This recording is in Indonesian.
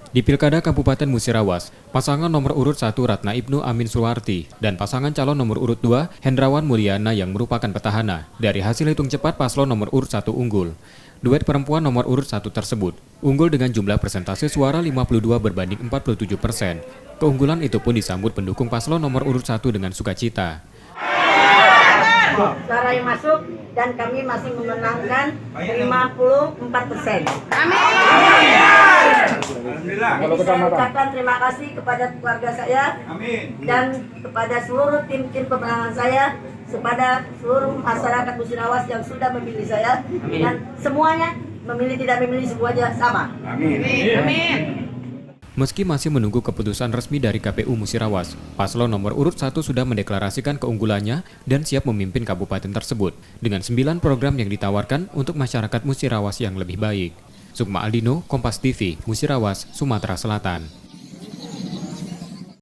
Di Pilkada Kabupaten Musirawas, pasangan nomor urut 1 Ratna Ibnu Amin Suwarti dan pasangan calon nomor urut 2 Hendrawan Mulyana yang merupakan petahana. Dari hasil hitung cepat paslon nomor urut 1 unggul. Duet perempuan nomor urut 1 tersebut unggul dengan jumlah persentase suara 52 berbanding 47%. Keunggulan itu pun disambut pendukung paslon nomor urut 1 dengan sukacita. Suara yang masuk dan kami masih memenangkan 54%. Amin. Jadi saya ucapkan terima kasih kepada keluarga saya. Amin. Dan kepada seluruh tim-tim pemenangan saya, kepada seluruh masyarakat Musirawas yang sudah memilih saya. Amin. Dan semuanya memilih tidak memilih semuanya sama. Amin. Amin. Meski masih menunggu keputusan resmi dari KPU Musirawas, paslon nomor urut 1 sudah mendeklarasikan keunggulannya dan siap memimpin kabupaten tersebut dengan 9 program yang ditawarkan untuk masyarakat Musirawas yang lebih baik. Sukma Aldino, Kompas TV, Musirawas, Sumatera Selatan.